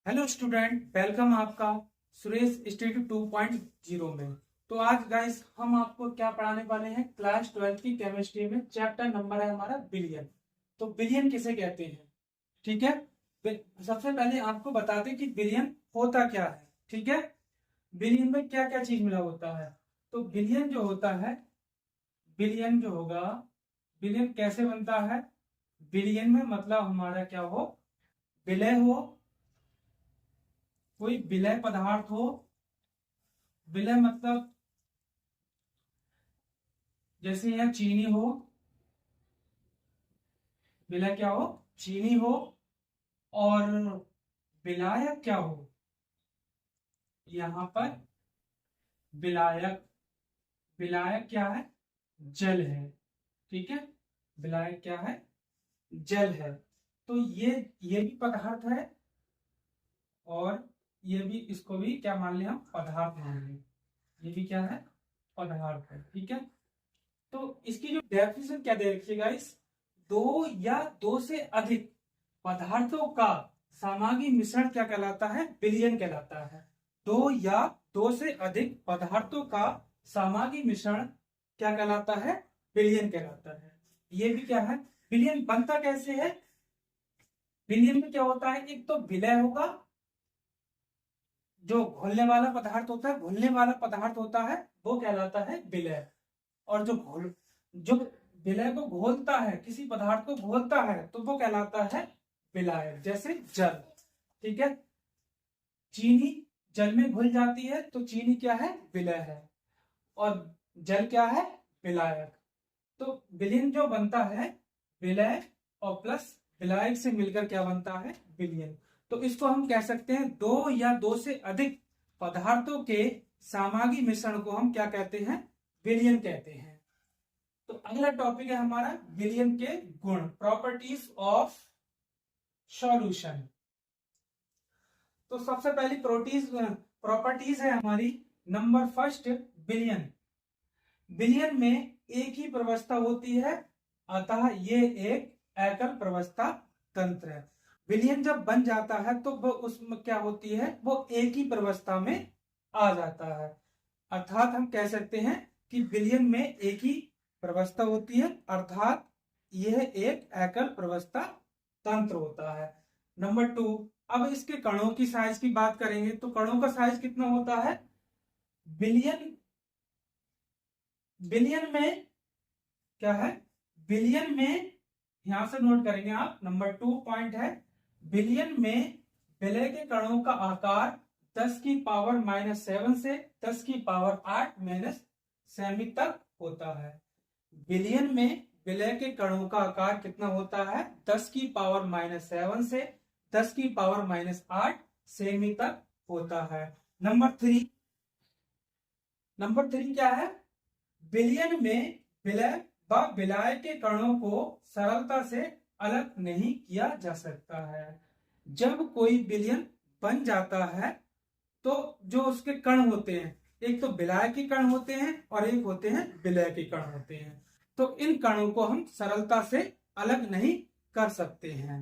Hello student, welcome आपका Suresh institute 2.0 में। तो आज गाइस हम आपको क्या पढ़ाने वाले हैं, क्लास 12 की केमिस्ट्री में चैप्टर नंबर है हमारा बिलियन। तो बिलियन किसे कहते हैं, ठीक है। सबसे पहले आपको बता दें कि बिलियन होता क्या है, ठीक है। बिलियन में क्या क्या चीज मिला होता है। तो बिलियन जो होता है, बिलियन जो होगा, बिलियन कैसे बनता है। बिलियन में मतलब हमारा क्या हो, विलय हो, कोई विलय पदार्थ हो। विलय मतलब जैसे यहाँ चीनी हो, विलय क्या हो, चीनी हो। और विलायक क्या हो, यहाँ पर विलायक, विलायक क्या है, जल है, ठीक है। विलायक क्या है, जल है। तो ये भी पदार्थ है, और ये भी, इसको भी क्या मान लिया हम, पदार्थ मान लिया। ये भी क्या है, पदार्थ है, ठीक है। तो इसकी जो डेफिनेशन क्या दे रखी है गाइस, दो या दो से अधिक पदार्थों का सामग्री मिश्रण क्या कहलाता है, विलयन कहलाता है। दो या दो से अधिक पदार्थों का सामग्री मिश्रण क्या कहलाता है, विलयन कहलाता है। ये भी क्या है, विलयन बनता कैसे है। विलयन में क्या होता है, एक तो विलय होगा, जो घुलने वाला पदार्थ होता है, घुलने वाला पदार्थ होता है वो कहलाता है विलय। और जो विलय को घोलता है, किसी पदार्थ को घोलता है, तो वो कहलाता है विलायक। जैसे जल, ठीक है। चीनी जल में घुल जाती है तो चीनी क्या है, विलय है। और जल क्या है, विलायक। तो विलयन जो बनता है, विलय और प्लस विलायक से मिलकर क्या बनता है, विलयन। तो इसको हम कह सकते हैं, दो या दो से अधिक पदार्थों के सामग्री मिश्रण को हम क्या कहते हैं, विलयन कहते हैं। तो अगला टॉपिक है हमारा विलयन के गुण, प्रॉपर्टीज ऑफ सॉल्यूशन। तो सबसे पहली प्रॉपर्टीज है हमारी, नंबर फर्स्ट, विलयन। विलयन में एक ही प्रवस्था होती है, अतः ये एक एकल प्रवस्था तंत्र है। विलयन जब बन जाता है तो वो उसमें क्या होती है, वो एक ही प्रवस्था में आ जाता है। अर्थात हम कह सकते हैं कि विलयन में एक ही प्रवस्था होती है, अर्थात यह एक एकल प्रवस्था तंत्र होता है। नंबर टू, अब इसके कणों की साइज की बात करेंगे तो कणों का साइज कितना होता है, बिलियन, बिलियन में क्या है, बिलियन में, यहां से नोट करेंगे आप, नंबर 2 पॉइंट है, बिलियन में विलय के कणों का आकार 10 की पावर -7 से 10 की पावर 8 सेमी तक होता है। बिलियन में विलय के कणों का आकार कितना होता है, 10 की पावर -7 से 10 की पावर -8 सेमी तक होता है। नंबर थ्री, नंबर थ्री क्या है, विलयन में विलय व विलायक के कणों को सरलता से अलग नहीं किया जा सकता है। जब कोई विलयन बन जाता है तो जो उसके कण होते हैं, एक तो विलायक के कण होते हैं और एक होते हैं विलय के कण होते हैं। तो इन कणों को हम सरलता से अलग नहीं कर सकते हैं।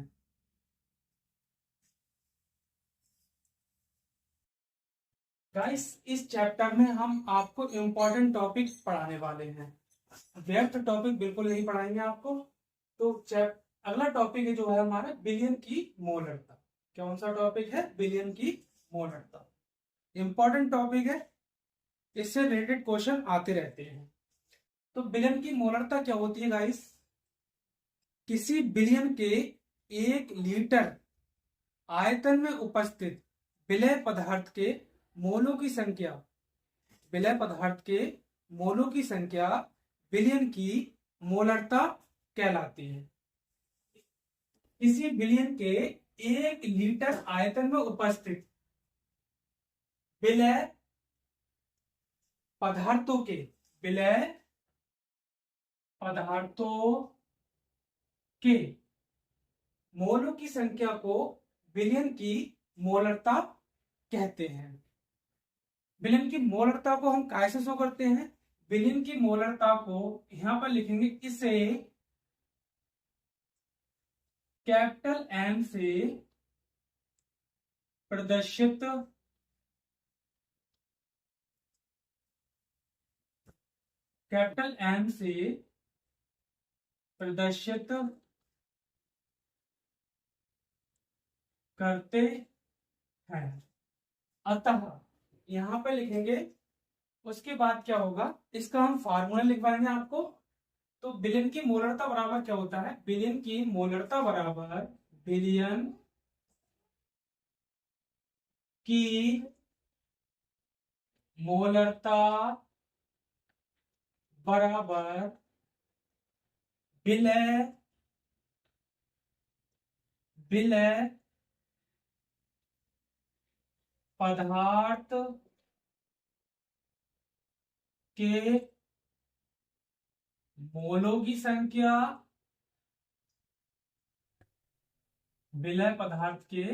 गाइस, इस चैप्टर में हम आपको इंपॉर्टेंट टॉपिक पढ़ाने वाले हैं, व्यर्थ टॉपिक बिल्कुल नहीं पढ़ाएंगे आपको। तो अगला टॉपिक है जो है हमारा बिलियन की मोलरता। कौन सा टॉपिक है, बिलियन की मोलरता। इंपॉर्टेंट टॉपिक है, इससे रिलेटेड क्वेश्चन आते रहते हैं। तो बिलियन की मोलरता क्या होती है गाइस, किसी बिलियन के 1 लीटर आयतन में उपस्थित विलय पदार्थ के मोलों की संख्या, विलय पदार्थ के मोलों की संख्या बिलियन की मोलरता कहलाती है। किसी बिलियन के 1 लीटर आयतन में उपस्थित विलय पदार्थों के, विलय पदार्थों के मोलों की संख्या को विलयन की मोलरता कहते हैं। विलयन की मोलरता को हम कैसे शो करते हैं, विलयन की मोलरता को यहां पर लिखेंगे, इसे कैपिटल एम से प्रदर्शित कैपिटल एम से प्रदर्शित करते हैं। अतः यहां पे लिखेंगे, उसके बाद क्या होगा, इसका हम फार्मूला लिखवाएंगे आपको। तो विलेन की मोलरता बराबर क्या होता है, विलेन की मोलरता बराबर विलेन की मोलरता बराबर विलय विलय पदार्थ के मोलों की संख्या, विलय पदार्थ के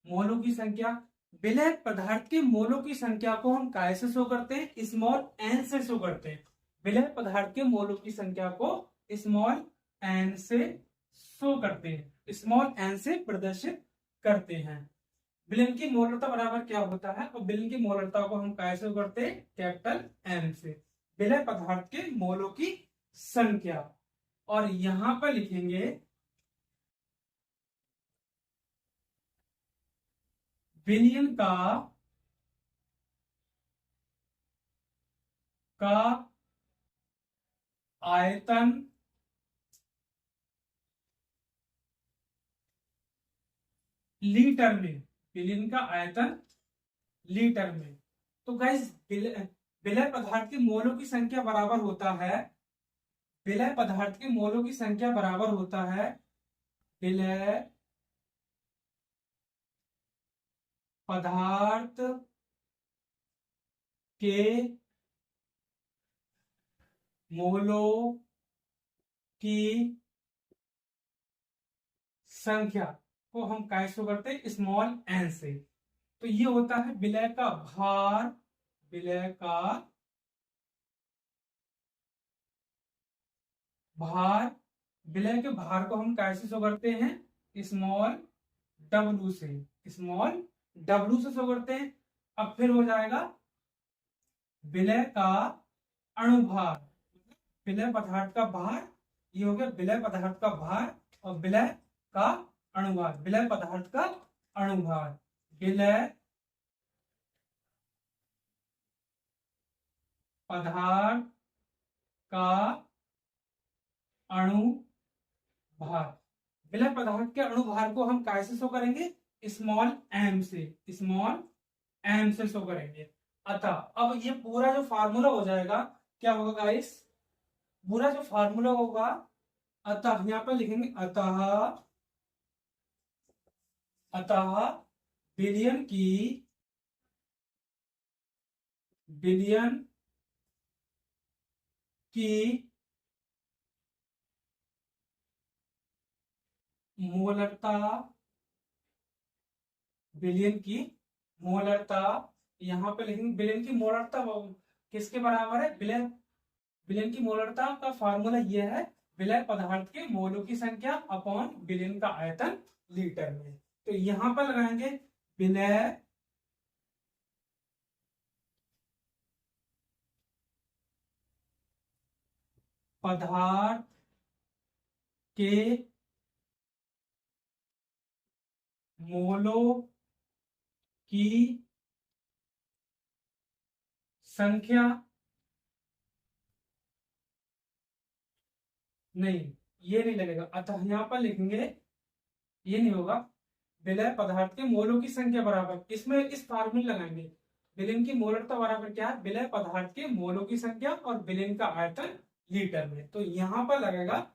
मोलों की संख्या। विलय पदार्थ के मोलों की संख्या को हम कैसे शो करते हैं, स्मॉल एन से शो करते हैं। विलय पदार्थ के मोलों की संख्या को स्मॉल एन से शो करते हैं, स्मॉल एन से प्रदर्शित करते हैं। विलेन की मोलरता बराबर क्या होता है, और विलेन की मोलरता को हम कैसे करते हैं, कैपिटल एम से। विलय पदार्थ के मोलों की संख्या, और यहां पर लिखेंगे विलयन का आयतन लीटर में, विलयन का आयतन लीटर में। तो गाइस विलय पदार्थ के मोलों की संख्या बराबर होता है, विलय पदार्थ के मोलों की संख्या बराबर होता है विलय पदार्थ के मोलों की संख्या को हम कैसे करते हैं, स्मॉल एन से। तो ये होता है विलय का भार, विलय का भार। विलय के भार को हम कैसे शो करते हैं, स्मॉल डब्लू से, स्मॉल डब्लू से शो करते हैं। अब फिर हो जाएगा विलय का अणुभार, विलय पदार्थ का भार, ये हो गया विलय पदार्थ का भार, और विलय का अणुभार, विलय पदार्थ का अणुभार, विलय पदार्थ का अणुभार। विलय पदार्थ के अणुभार को हम कैसे शो करेंगे, स्मॉल एम से, स्मॉल एम से शो करेंगे। अतः अब ये पूरा जो फार्मूला हो जाएगा, क्या होगा गाइस, पूरा जो फार्मूला होगा, अतः यहां पर लिखेंगे अतः, अतः विलयन की, विलयन की मोलरता, विलयन की मोलरता, यहां पे लिखेंगे विलयन की मोलरता किसके बराबर है, विलयन, विलयन की मोलरता का फार्मूला यह है विलय पदार्थ के मोलों की संख्या अपॉन विलयन का आयतन लीटर में। तो यहां पर लगाएंगे विलय पदार्थ के मोलों की संख्या, नहीं ये नहीं लगेगा, अतः यहां पर लिखेंगे, ये नहीं होगा, विलय पदार्थ के मोलों की संख्या बराबर, इसमें इस फार्मूले लगाएंगे, विलयन की मोलरता बराबर क्या है, विलय पदार्थ के मोलों की संख्या और विलयन का आयतन लीटर में। तो यहां पर लगेगा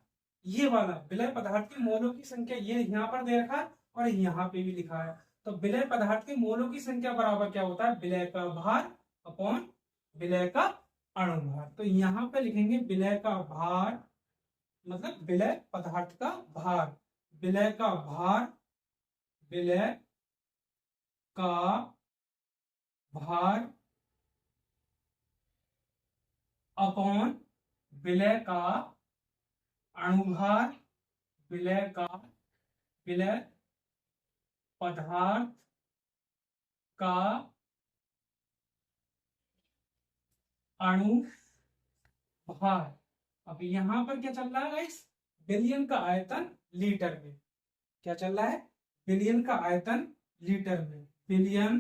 ये वाला विलय पदार्थ के मोलों की संख्या, ये यहाँ पर दे रखा है और यहाँ पे भी लिखा है। तो विलय पदार्थ के मोलों की संख्या बराबर क्या होता है, विलय का भार अपॉन विलय का अणुभार। तो यहाँ पे लिखेंगे विलय का भार, मतलब विलय पदार्थ का भार, विलय का भार, विलय का भार अपॉन विलय का अणुभार, विलय का, विलय पदार्थ का अणु भार। अब यहां पर क्या चल रहा है गाइस, बिलियन का आयतन लीटर में। क्या चल रहा है, बिलियन का आयतन लीटर में। बिलियन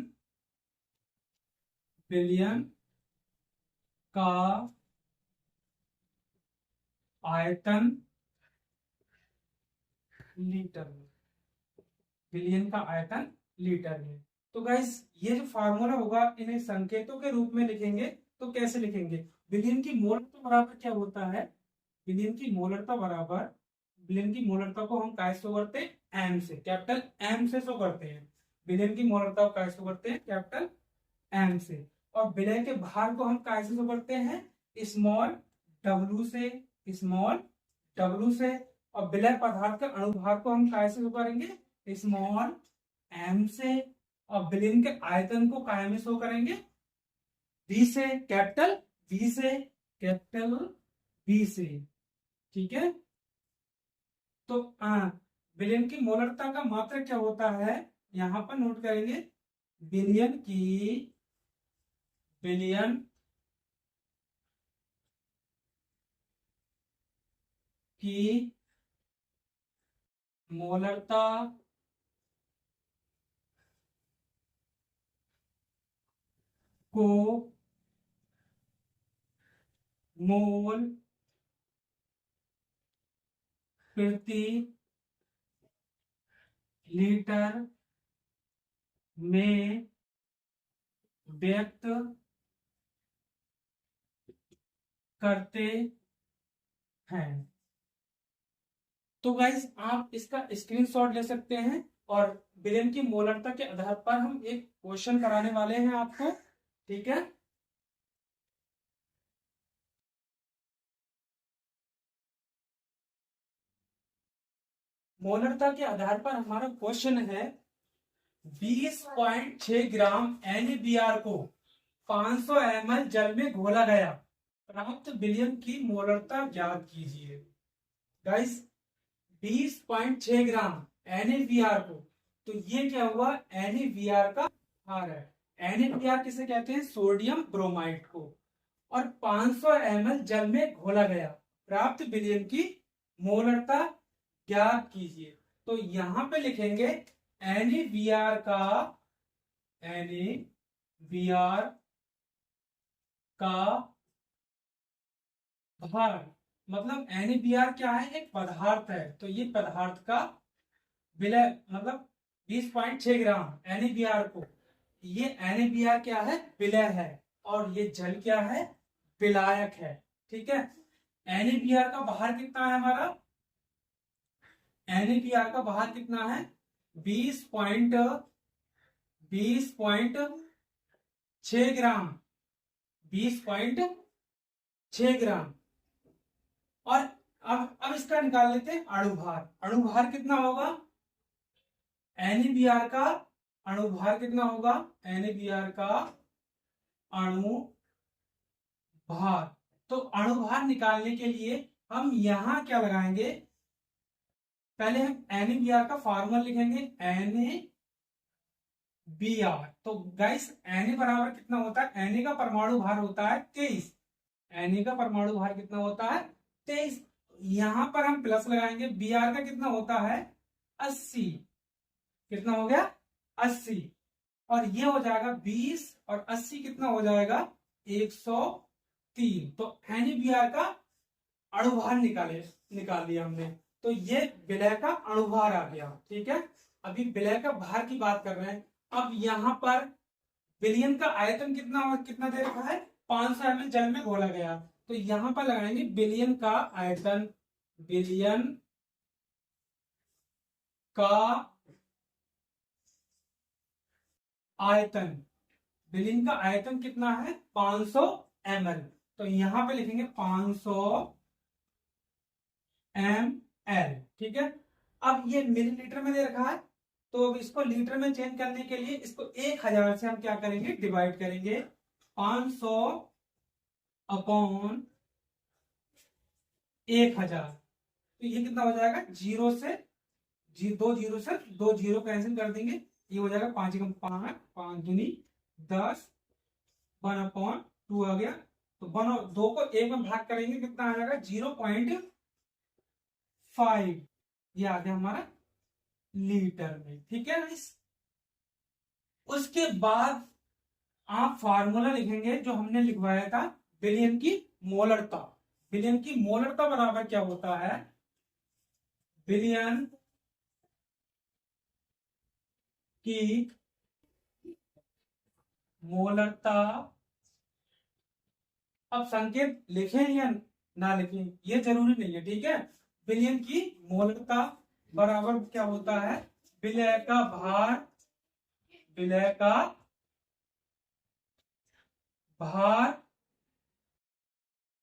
बिलियन का आयतन लीटर में। बिलियन का आयतन लीटर में। तो गाइस ये जो फार्मूला होगा इन्हें संकेतों के रूप में लिखेंगे। तो कैसे लिखेंगे, बिलियन की मोलरता बराबर क्या होता है, बिलियन की मोलरता बराबर, बिलियन की मोलरता को हम काय शो करते हैं, एम से, कैपिटल एम से शो करते हैं। बिलियन की मोलरता को काय शो करते हैं, कैपिटल एम से। और विलय के भार को हम काय से शो करते हैं, स्मॉल डब्ल्यू से, स्मॉल डब्ल्यू से। और विलय पदार्थ का अणुभार को हम काय से शो करेंगे, स्मॉल एम से। और विलयन के आयतन को काय में शो करेंगे, वी से, कैपिटल वी से, कैपिटल वी से। ठीक है, तो विलयन की मोलरता का मात्रक क्या होता है, यहां पर नोट करेंगे, विलयन की विलयन की मोलरता को मोल प्रति लीटर में व्यक्त करते हैं। तो गाइस आप इसका स्क्रीनशॉट ले सकते हैं और विलयन की मोलरता के आधार पर हम एक क्वेश्चन कराने वाले हैं आपको। ठीक है, मोलरता के आधार पर हमारा क्वेश्चन है, 20.6 ग्राम NaBr को 500 ml जल में घोला गया, प्राप्त विलयन की मोलरता ज्ञात कीजिए। गाइस 20.6 ग्राम NaBr को, तो ये क्या हुआ, NaBr का भार है। NaBr किसे कहते हैं, सोडियम ब्रोमाइड को। और 500 ml जल में घोला गया, प्राप्त विलयन की मोलरता ज्ञात कीजिए। तो यहां पे लिखेंगे NaBr का, NaBr का भार, मतलब NaBr क्या है, एक पदार्थ है। तो ये पदार्थ का विलय, मतलब 20.6 ग्राम NaBr को, ये NaBr क्या है, विलय है। और ये जल क्या है, विलायक है। ठीक है, NaBr का भार कितना है हमारा, NaBr का भार कितना है, 20.6 ग्राम, 20.6 ग्राम। और अब इसका निकाल लेते हैं अणुभार। अणुभार कितना होगा, NaBr का अणुभार कितना होगा, NaBr का अणुभार। तो अणुभार निकालने के लिए हम यहां क्या लगाएंगे, पहले हम NaBr का फार्मूला लिखेंगे, NaBr। तो गाइस Na बराबर कितना होता है, Na का परमाणु भार होता है 23, Na का परमाणु भार कितना होता है 23। यहां पर हम प्लस लगाएंगे, Br का कितना होता है 80, कितना हो गया 80। और ये हो जाएगा 20 और 80 कितना हो जाएगा 103। तो NaBr का अणुभार निकाल लिया हमने। तो ये विलय का अणुभार आ गया। ठीक है, अभी विलय का भार की बात कर रहे हैं। अब यहां पर विलयन का आयतन कितना दे रखा है, 500 ml जल में घोला गया। तो यहां पर लगाएंगे विलयन का आयतन, विलयन का आयतन, विलयन का आयतन कितना है 500 ml। तो यहां पे लिखेंगे 500 ml। ठीक है, अब ये मिलीलीटर में दे रखा है, तो अब इसको लीटर में चेंज करने के लिए इसको 1000 से हम क्या करेंगे, डिवाइड करेंगे। 500 अपॉन 1000, तो ये कितना हो जाएगा, जीरो से दो जीरो कैंसिल कर देंगे, ये हो जाएगा 5 एकम 5, 5 दूनी 10, 1/2 आ गया। तो 2 को 1 में भाग करेंगे कितना आ जाएगा 0.5, ये आ गया हमारा लीटर में। ठीक है गाइस, उसके बाद आप फार्मूला लिखेंगे जो हमने लिखवाया था विलयन की मोलरता। विलयन की मोलरता बराबर क्या होता है, विलयन की मोलरता, अब संकेत लिखें या ना लिखें ये जरूरी नहीं है, ठीक है। विलयन की मोलरता बराबर क्या होता है, विलय का भार, विलय का भार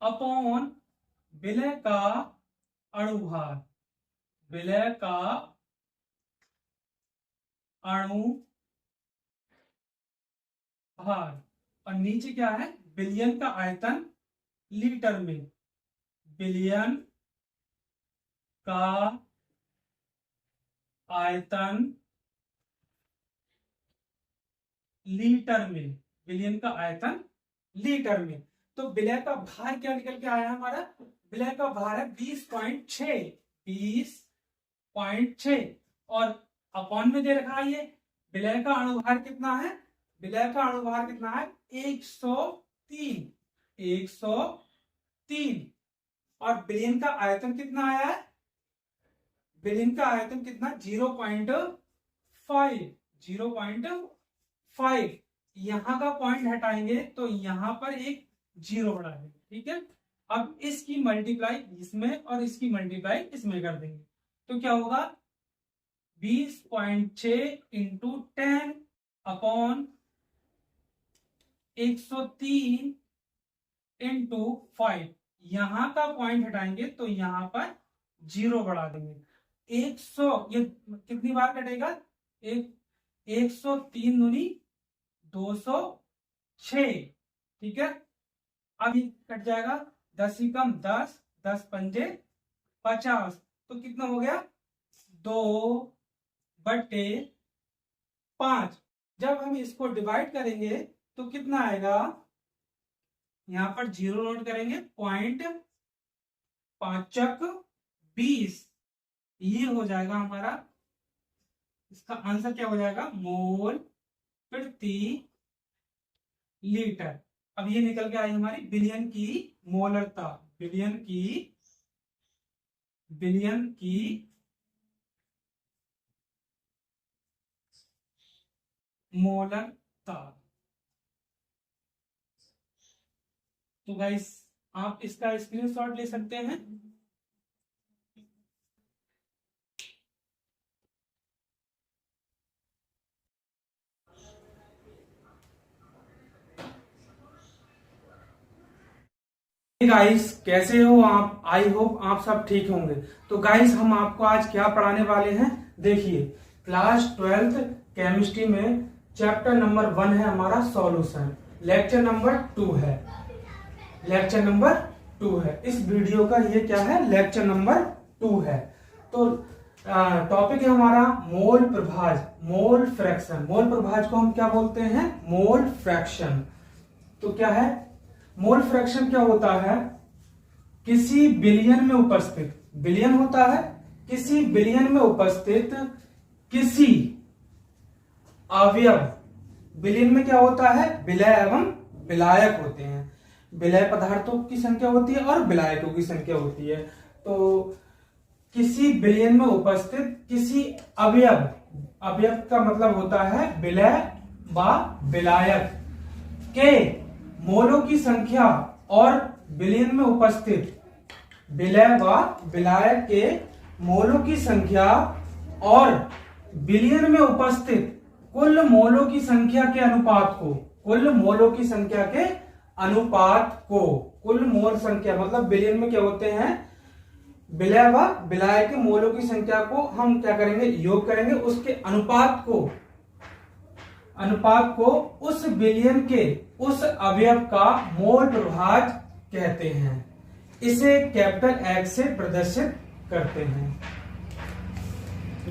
अपॉन विलय का अणुभार, विलय का अणु भार। और नीचे क्या है, विलयन का आयतन लीटर में, विलयन का आयतन लीटर में, विलयन का आयतन लीटर में। तो विलय का भार क्या निकल के आया हमारा, विलय का भार है 20.6, 20.6 और अपॉन में दे रखा है ये। विलय का अणुभार कितना है, विलय का अणुभार कितना है 103, 103। और विलयन का आयतन कितना आया है, विलयन का आयतन कितना 0.5, 0.5। यहां का पॉइंट हटाएंगे तो यहां पर एक 0 बढ़ा देंगे, ठीक है। अब इसकी मल्टीप्लाई इसमें और इसकी मल्टीप्लाई इसमें कर देंगे तो क्या होगा 20.6 इंटू 10 अपॉन 103 इंटू 5। यहां का पॉइंट हटाएंगे तो यहां पर 0 बढ़ा देंगे। 100 ये कितनी बार कटेगा, 103 दूनी 206, ठीक है। अब ये कट जाएगा 10 एकम 10, 10 पंजे 50, तो कितना हो गया 2/5। जब हम इसको डिवाइड करेंगे तो कितना आएगा, यहां पर 0 नोट करेंगे, 0.5 ये हो जाएगा हमारा, इसका आंसर क्या हो जाएगा मोल प्रति लीटर। अब ये निकल के आई हमारी विलयन की मोलरता, विलयन की मोलरता। तो गाइस आप इसका स्क्रीनशॉट ले सकते हैं। गाइस कैसे हो आप, आई होप आप सब ठीक होंगे। तो गाइस हम आपको आज क्या पढ़ाने वाले हैं, देखिए क्लास 12th केमिस्ट्री में चैप्टर नंबर 1 है हमारा सॉल्यूशन, लेक्चर नंबर 2 है, लेक्चर नंबर 2 है। इस वीडियो का ये क्या है, लेक्चर नंबर 2 है। तो टॉपिक है हमारा मोल प्रभाज, मोल फ्रैक्शन। मोल प्रभाज को हम क्या बोलते हैं, मोल फ्रैक्शन। तो क्या है मोल फ्रैक्शन, क्या होता है, किसी विलयन में उपस्थित, विलयन होता है किसी विलयन में उपस्थित किसी अवयव, विलयन में क्या होता है विलय एवं विलायक होते हैं, विलय पदार्थों की संख्या होती है और विलायकों की संख्या होती है। तो किसी विलयन में उपस्थित किसी अवयव, अवयव का मतलब होता है विलय व विलायक के मोलों की संख्या और विलयन में उपस्थित विलय व विलायक के मोलों की संख्या और विलयन में उपस्थित कुल मोलों की संख्या के अनुपात को, कुल मोलों की संख्या के अनुपात को, कुल मोल संख्या मतलब विलयन में क्या होते हैं विलय व विलायक के मोलों की संख्या को हम क्या करेंगे योग करेंगे, उसके अनुपात को उस विलयन के उस अवयव का मोल प्रभाज कहते हैं। इसे कैपिटल X से प्रदर्शित करते हैं।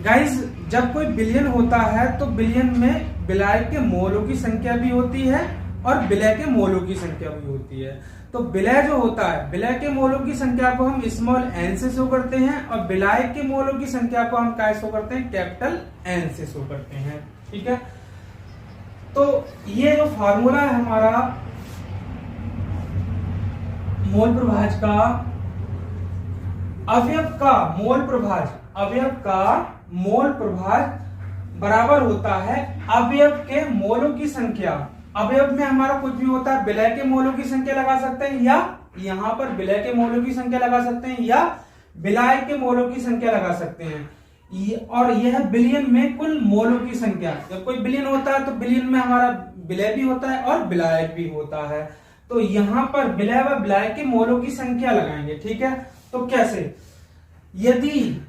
गाइस जब कोई विलयन होता है तो विलयन में विलायक के मोलों की संख्या भी होती है और विलय के मोलों की संख्या भी होती है। तो विलय जो होता है, विलय के मोलों की संख्या को हम स्मॉल एन से शो करते हैं और विलायक के मोलों की संख्या को हम क्या शो करते हैं, कैपिटल एन से शो करते हैं। ठीक है, तो ये जो फार्मूला है हमारा मोल प्रभाज का, अवयव का मोल प्रभाज, अवयव का मोल प्रभाज बराबर होता है अवयव के मोलों की संख्या। अवयव में हमारा कुछ भी होता है, विलय के मोलों की संख्या लगा सकते हैं या यहां पर विलय के मोलों की संख्या लगा सकते हैं या विलायक के मोलों की संख्या लगा सकते हैं। और यह विलयन में कुल मोलों की संख्या, जब कोई विलयन होता है तो विलयन में हमारा विलय भी होता है और विलायक भी होता है। तो यहां पर विलय व विलायक के मोलों की संख्या लगाएंगे। ठीक है, तो कैसे, यदि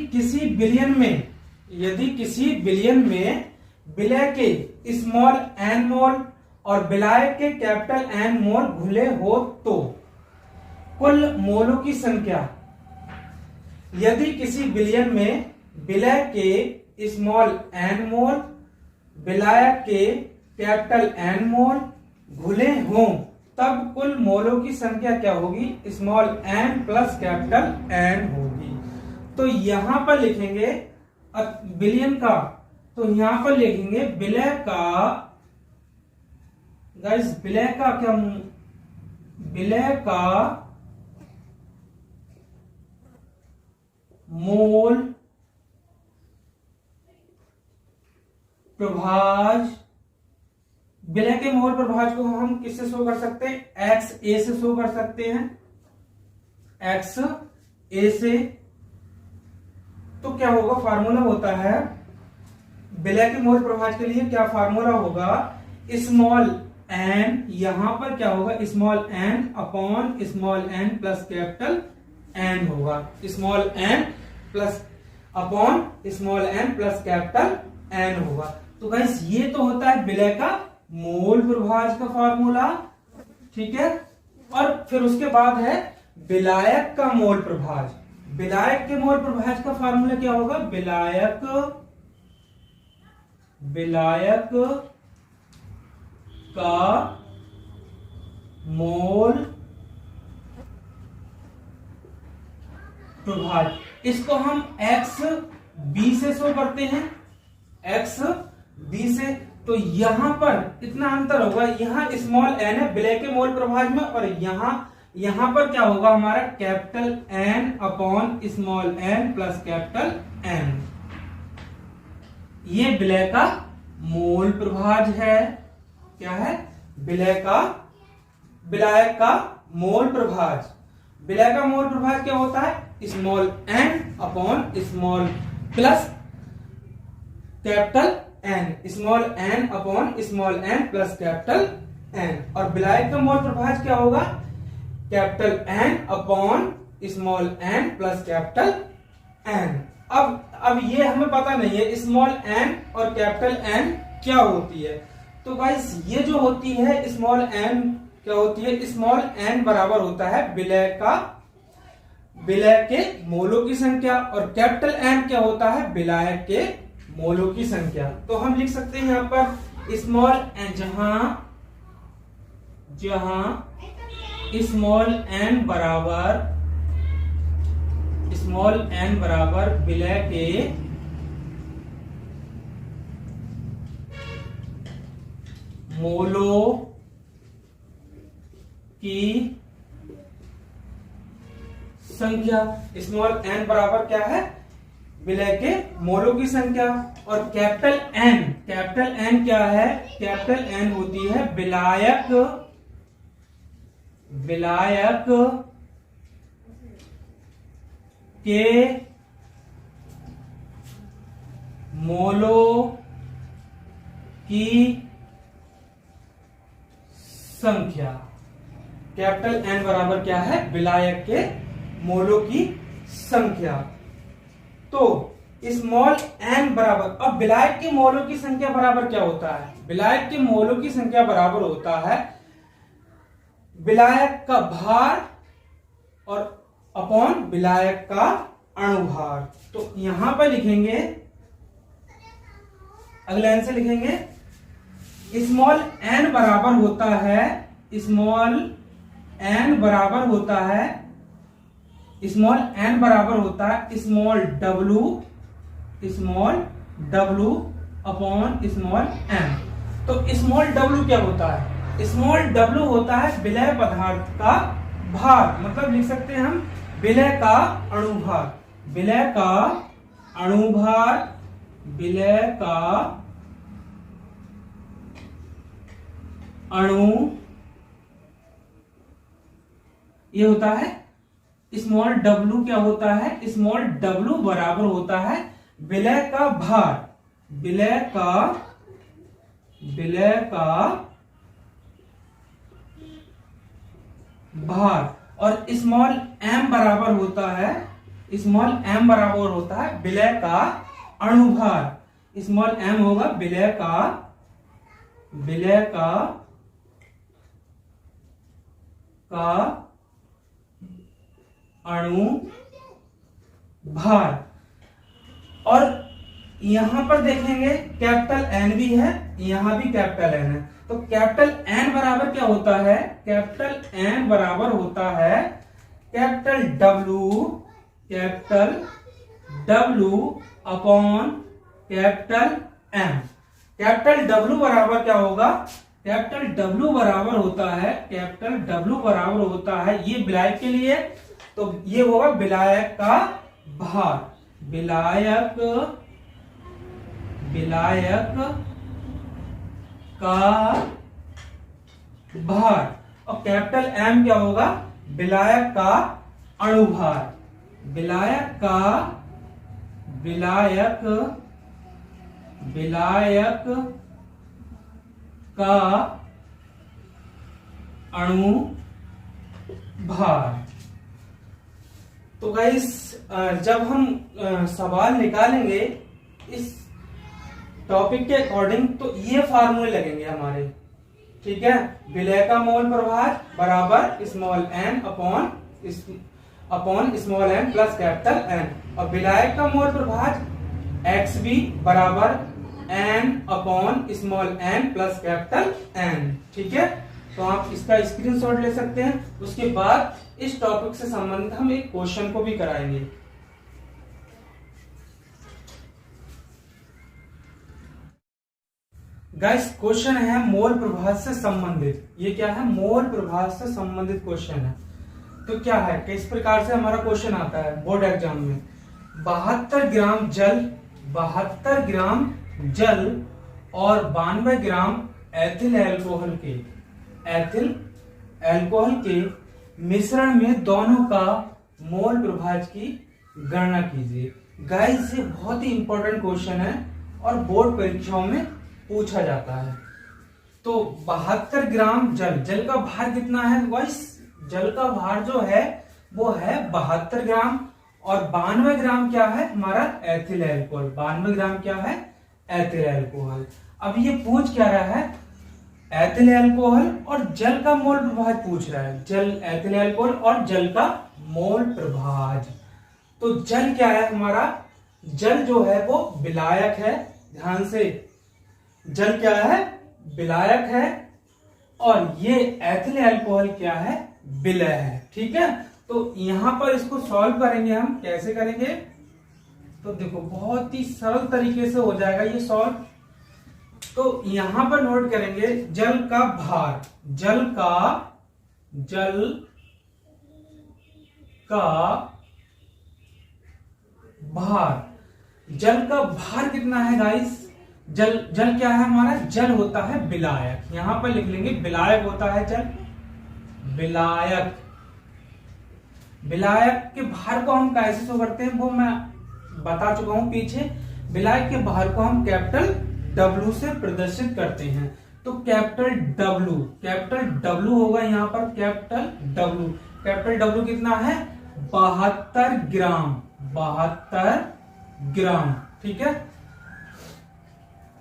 किसी विलयन में विलय के स्मॉल एन मोल और विलायक के कैपिटल एन मोल घुले हो तो कुल मोलों की संख्या, यदि किसी विलयन में विलय के स्मॉल एन मोल विलायक के कैपिटल एन मोल घुले हों तब कुल मोलों की संख्या क्या होगी, small N plus capital N होगी। तो यहां पर लिखेंगे विलयन का, तो यहां पर लिखेंगे विलय का, गाइस विलय का क्या, विलय का मोल प्रभाज, विलय के मोल प्रभाज को हम किससे शो कर सकते हैं, एक्स ए से शो कर सकते हैं, एक्स ए से। तो क्या होगा, फार्मूला होता है विलय के मोल प्रभाज के लिए, क्या फार्मूला होगा, स्मॉल एन, यहां पर क्या होगा, small N upon small N plus capital N होगा, small N plus upon small N plus capital N होगा। तो गाइस ये तो होता है विलय का मोल प्रभाज का फार्मूला। ठीक है, और फिर उसके बाद है विलायक का मोल प्रभाज। विलायक के मोल प्रभाज का फार्मूला क्या होगा, विलायक का मोल प्रभाज, इसको हम एक्स बी से शो करते हैं, एक्स बी से। तो यहां पर इतना अंतर होगा, यहां स्मॉल एन है विलय के मोल प्रभाज में और यहां पर क्या होगा हमारा capital N upon small N plus capital N. ये विलय का मोल प्रभाज है। क्या है, विलायक का मोल प्रभाज। विलय का मोल प्रभाज क्या होता है, small N upon small plus capital N, small N upon small N plus capital N. और विलायक का मोल प्रभाज क्या होगा, capital N upon small N plus capital N. अब ये हमें पता नहीं है स्मॉल एन और कैपिटल एन क्या होती है। तो गाइस ये जो होती है स्मॉल एन क्या होती है, स्मॉल एन बराबर होता है विलय के मोलों की संख्या और कैपिटल एन क्या होता है, विलायक के मोलों की संख्या। तो हम लिख सकते हैं यहां पर स्मॉल एन, जहां स्मॉल एन बराबर विलय के मोलों की संख्या, स्मॉल एन बराबर क्या है, विलय के मोलों की संख्या। और कैपिटल एन क्या है, कैपिटल एन होती है विलायक के मोलों की संख्या। कैपिटल एन बराबर क्या है, विलायक के मोलों की संख्या। तो स्मॉल एन बराबर, अब विलायक के मोलों की संख्या बराबर क्या होता है, विलायक के मोलों की संख्या बराबर होता है विलायक का भार और अपॉन विलायक का अणुभार। तो यहां पर लिखेंगे, अगले लाइन से लिखेंगे स्मॉल n बराबर होता है, स्मॉल n बराबर होता है, स्मॉल n बराबर होता है small w upon small m। तो स्मॉल w क्या होता है? स्मॉल w होता है विलय पदार्थ का भार, मतलब लिख सकते हैं हम विलय का अणुभार, विलय का अणुभार, विलय का अणु, ये होता है स्मॉल w क्या होता है? स्मॉल w बराबर होता है विलय का भार, विलय का भार, और स्मॉल m बराबर होता है, स्मॉल m बराबर होता है विलय का अणुभार, स्मॉल m होगा विलय का अणु भार। और यहां पर देखेंगे कैपिटल N भी है, यहां भी कैपिटल N है, तो कैपिटल N बराबर क्या होता है? कैपिटल N बराबर होता है capital W upon capital M। Capital W बराबर क्या होगा? कैपिटल W बराबर होता है ये विलायक के लिए, तो ये होगा विलायक का भार, विलायक का भार। और कैपिटल M क्या होगा? विलायक का अणुभार, विलायक का अणुभार। तो गाइस जब हम सवाल निकालेंगे इस टॉपिक के अकॉर्डिंग तो ये फार्मूले लगेंगे हमारे, ठीक है? विलय का मोल प्रभार बराबर small n upon small n plus capital N, और विलायक का मोल प्रभार XB बराबर n upon small n plus capital N, ठीक है? तो आप इसका स्क्रीनशॉट ले सकते हैं। उसके बाद इस टॉपिक से संबंधित हम एक क्वेश्चन को भी कराएंगे। गाइस क्वेश्चन है मोल प्रभार से संबंधित, ये क्या है? मोल प्रभार से संबंधित क्वेश्चन है। तो क्या है, किस प्रकार से हमारा क्वेश्चन आता है बोर्ड एग्जाम में? 72 ग्राम जल और 92 ग्राम एथिल अल्कोहल के मिश्रण में दोनों का मोल प्रभार की गणना कीजिए। गाइस ये बहुत ही इंपॉर्टेंट क्वेश्चन है और बोर्ड परीक्षाओं में पूछा जाता है। तो 72 ग्राम जल का भार कितना है गाइस? जल का भार जो है वो है 72 ग्राम, और 92 ग्राम क्या है हमारा? Ethyl alcohol. 92 ग्राम क्या है? Ethyl alcohol. अब ये पूछ क्या रहा है? एथिल अल्कोहल और जल का मोल प्रभार पूछ रहा है, जल एथिल अल्कोहल और जल का मोल प्रभार। तो जल क्या है हमारा? जल जो है वो विलायक है, ध्यान से, जल क्या है? विलायक है, और ये एथिल अल्कोहल क्या है? विलय है, ठीक है? तो यहां पर इसको सॉल्व करेंगे हम, कैसे करेंगे? तो देखो बहुत ही सरल तरीके से हो जाएगा ये सॉल्व। तो यहां पर नोट करेंगे जल का भार, जल का भार, जल का भार कितना है गाइस? जल क्या है हमारा? जल होता है विलायक, यहां पर लिख लेंगे विलायक होता है जल, विलायक के भार को हम कैसे शो करते हैं वो मैं बता चुका हूं पीछे। विलायक के भार को हम कैपिटल W से प्रदर्शित करते हैं। तो कैपिटल W होगा यहाँ पर, कैपिटल W कितना है? 72 ग्राम, ठीक है?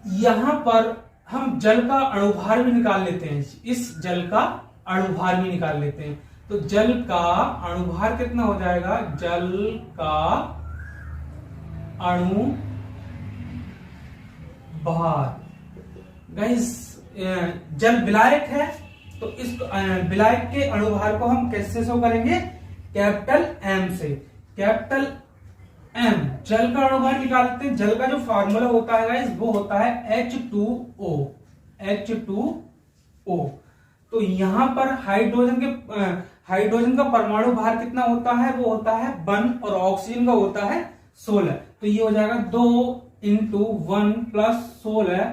यहां पर हम जल का अणुभार भी निकाल लेते हैं, इस जल का अणुभार भी निकाल लेते हैं। तो जल का अणुभार कितना हो जाएगा? जल का अणु भार। गाइस जल विलायक है तो इस विलायक के अणुभार को हम कैसे शो करेंगे? कैपिटल एम से। कैपिटल एम जल का अणुभार निकालते हैं। जल का जो फार्मूला होता है गाइस वो होता है H2O। H2O। तो यहां पर हाइड्रोजन का परमाणु भार कितना होता है? वो होता है 1 और ऑक्सीजन का होता है 16। तो ये हो जाएगा 2 × 1 + 16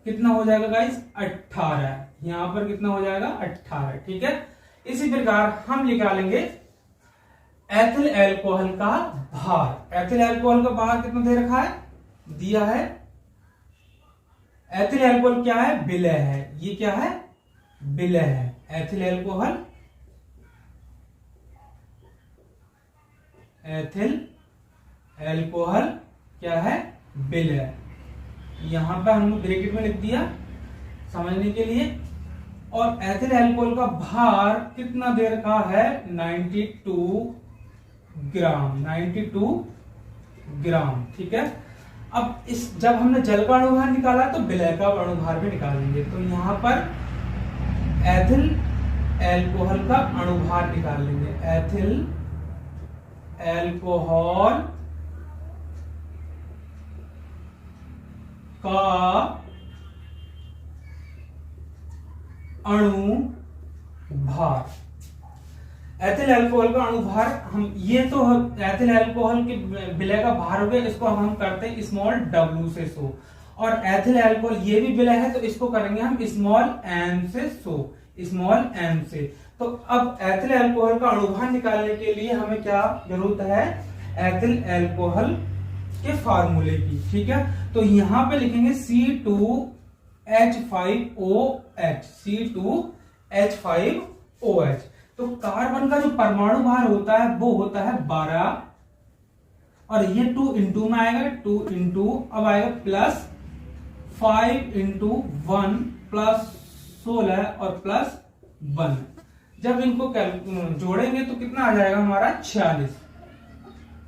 कितना हो जाएगा गाइस? 18। यहां पर कितना हो जाएगा? 18। ठीक है। इसी प्रकार हम निकालेंगे एथिल एल्कोहल का भार। एथिल एल्कोहल का भार कितना दे रखा है? दिया है। एथिल एल्कोहल क्या है? विलय है। ये क्या है? विलय है। एथिल एल्कोहल क्या है? विलय। यहां पर हमने ब्रैकेट में लिख दिया समझने के लिए। और एथिल एल्कोहल का भार कितना दे रखा है? 92 ग्राम। 92 ग्राम। ठीक है। अब जब हमने जल का अणुभार निकाला तो विलय का अणुभार भी निकालेंगे। तो यहां पर एथिल एल्कोहल का अणुभार निकाल लेंगे। एथिल एल्कोहल का अणुभार। एथिल एल्कोहल का अणुभार हम ये तो एथिल एल्कोहल के विलय का भार हो गया। इसको हम करते हैं स्मॉल w से शो। और एथिल एल्कोहल ये भी विलय है तो इसको करेंगे हम स्मॉल m से शो। स्मॉल m से। तो अब एथिल एल्कोहल का अणुभार निकालने के लिए हमें क्या जरूरत है? एथिल एल्कोहल के फार्मूले की। ठीक है। तो यहां पे लिखेंगे C2H5OH। C2H5OH। तो कार्बन का जो परमाणु भार होता है वो होता है 12 और ये 2 × में आएगा। 2 × अब आएगा +5 × 1 +16 और +1। जब इनको जोड़ेंगे तो कितना आ जाएगा हमारा? 46।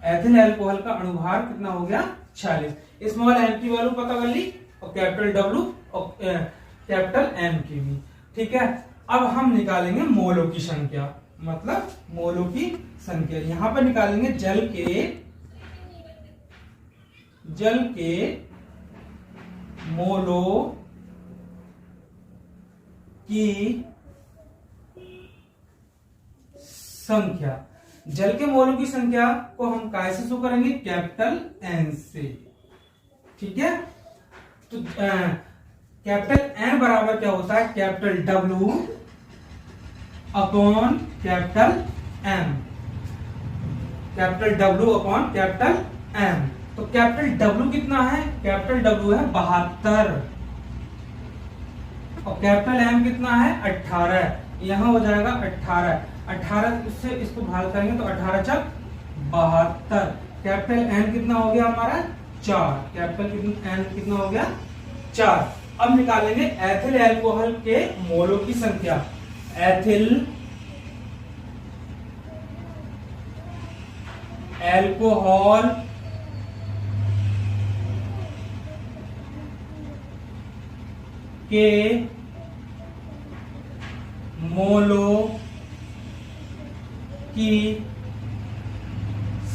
एथिल एल्कोहल का अणुभार कितना हो गया? 46। स्मॉल m की वैल्यू पता कर ली और कैपिटल W और कैपिटल M की भी। ठीक है। अब हम निकालेंगे मोलों की संख्या। मतलब मोलों की संख्या यहां पर निकालेंगे जल के मोलों की संख्या। जल के मोलों की संख्या को हम कैसे शो करेंगे? कैपिटल N से। ठीक है। तो कैपिटल N बराबर क्या होता है? Capital W upon capital M। Capital W upon capital M। तो कैपिटल W कितना है? कैपिटल W है 72 और कैपिटल M कितना है? 18। यहां हो जाएगा 18। 18 उससे इसको भाग करेंगे तो 18 × 72। कैपिटल N कितना हो गया हमारा? 4। कैपिटल N कितना हो गया? 4। अब निकालेंगे एथिल एल्कोहल के मोलों की संख्या। एथिल एल्कोहल के मोलों की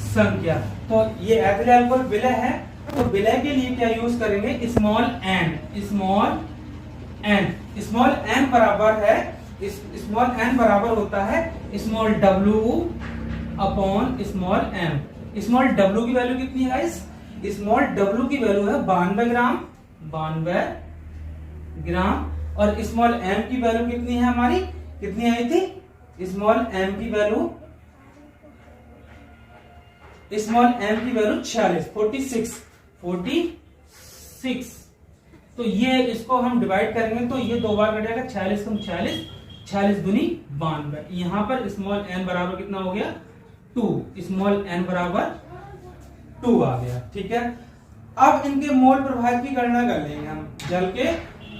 संख्या। तो ये एथिल एल्कोहल विलय है तो विलय के लिए क्या यूज करेंगे? Small n। स्मॉल n बराबर है स्मॉल n बराबर होता है small w upon small m। Small w की वैल्यू कितनी है गाइस? स्मॉल w की वैल्यू है 92 ग्राम। 92 ग्राम। और स्मॉल m की वैल्यू कितनी है हमारी? कितनी आई थी? स्मॉल m की वैल्यू 46। तो ये इसको हम डिवाइड करेंगे तो ये 2 बार कटेगा। 46 × 46 46 दूनी 92। यहां पर स्मॉल n बराबर कितना हो गया? 2। स्मॉल n बराबर 2 आ गया। ठीक है। अब इनके मोल प्रभाव की गणना कर लेंगे हम। जल के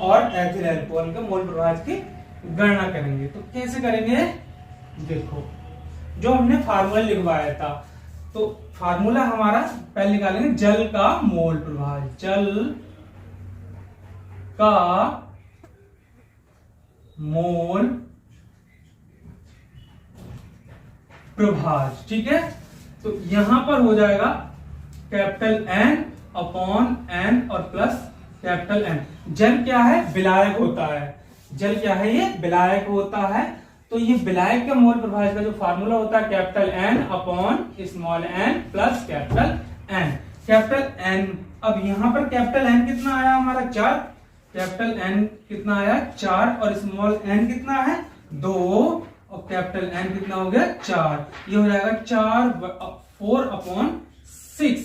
और एथिल एल्कोहल के मोल प्रभाव की गणना करेंगे। तो कैसे करेंगे? देखो जो हमने फार्मूला लिखवाया था तो फार्मूला हमारा पहले निकालेंगे, जल का मोल प्रभाज, जल का मोल प्रभाज। ठीक है, तो यहां पर हो जाएगा कैपिटल एन अपॉन एन और प्लस कैपिटल एन। जल क्या है, विलायक होता है। जल क्या है, ये विलायक होता है। तो ये विलायक का मोल प्रभाज का जो फार्मूला होता है capital N upon small N plus capital N. Capital N, अब यहां पर कैपिटल एन कितना आया हमारा 4, कैपिटल एन कितना आया 4 और स्मॉल एन कितना है 2 और कैपिटल एन कितना हो गया 4। ये हो जाएगा 4 अपॉन 6।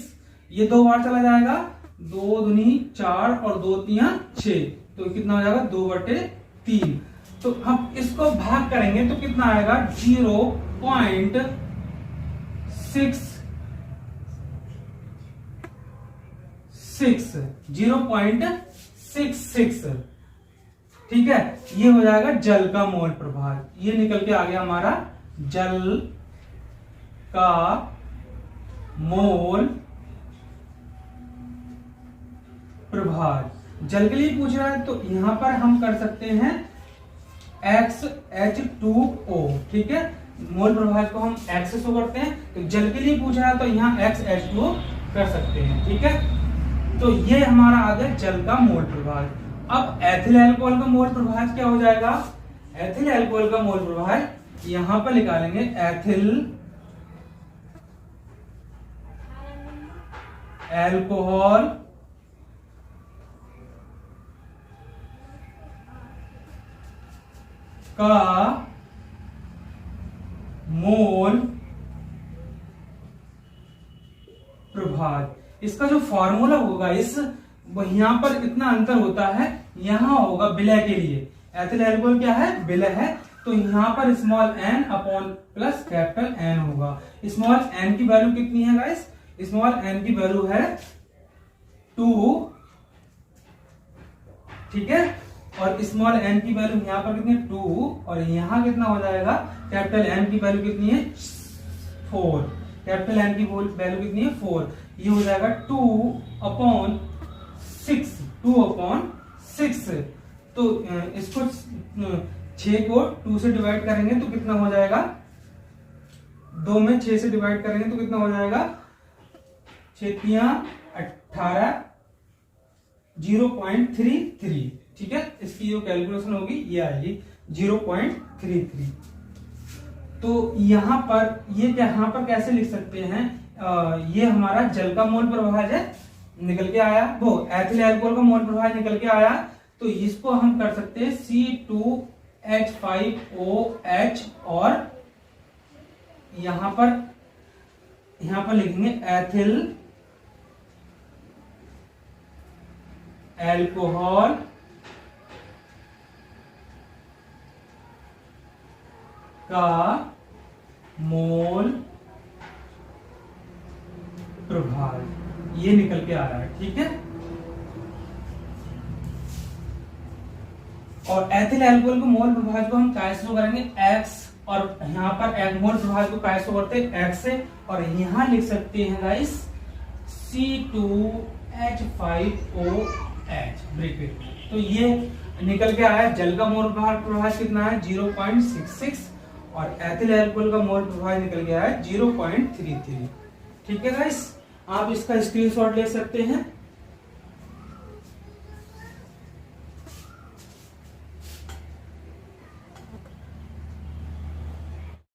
ये 2 बार चला जाएगा, 2 दूनी 4 और 2 तिया 6, तो कितना हो जाएगा 2/3। तो हम इसको भाग करेंगे तो कितना आएगा 0.6 0.66। ठीक है, ये हो जाएगा जल का मोल प्रभाज। ये निकल के आ गया हमारा जल का मोल प्रभाज। जल के लिए पूछ रहा है तो यहां पर हम कर सकते हैं XH2O। ठीक है, मोल प्रभाज को हम X से शो करते हैं, तो जल के लिए पूछ रहा है तो यहाँ XH2O कर सकते हैं। ठीक है, तो ये हमारा आ गया जल का मोल प्रभाज। अब एथिल अल्कोहल का मोल प्रभाज क्या हो जाएगा, एथिल अल्कोहल का मोल प्रभाज यहां पर निकालेंगे, एथिल अल्कोहल का मोल प्रभाज। इसका जो फॉर्मूला होगा, इस यहां पर इतना अंतर होता है, यहां होगा विलय के लिए। एथिल अल्कोहल क्या है, विलय है, तो यहां पर small N upon plus capital N होगा। स्मॉल एन की वैल्यू कितनी है गाइस, स्मॉल एन की वैल्यू है 2। ठीक है, और स्मॉल एन की वैल्यू यहां पर कितनी है 2 और यहां कितना हो जाएगा, कैपिटल एन की वैल्यू कितनी है 4, कैपिटल एन की वैल्यू कितनी है 4। ये हो जाएगा 2/6। तो इसको 6 को 2 से डिवाइड करेंगे तो कितना हो जाएगा, 2 में 6 से डिवाइड करेंगे तो कितना हो जाएगा 6×18 0.33। ठीक है, इसकी जो कैलकुलेशन होगी ये आएगी 0.33। तो यहां पर ये यहां पर कैसे लिख सकते हैं, ये हमारा जल का मोल प्रभाज है, निकल के आया, वो एथिल अल्कोहल का मोल प्रभाज निकल के आया, तो इसको हम कर सकते हैं C2H5OH और यहां पर लिखेंगे एथिल अल्कोहल का मोल प्रभाज, ये निकल के आ रहा है। ठीक है, और एथिल अल्कोहल को मोल प्रभाज को हम कैसे शो करेंगे, X, और यहाँ पर मोल प्रभाज को कैसे शो करते हैं X से, और यहाँ लिख सकते हैं गाइस C2H5OH ब्रैकेट। तो ये निकल के आया जल का मोल प्रभाज कितना है 0.66 और एथिल अल्कोहल का मोल प्रभाज निकल के आया 0.33। ठीक है गाइस, आप इसका स्क्रीनशॉट ले सकते हैं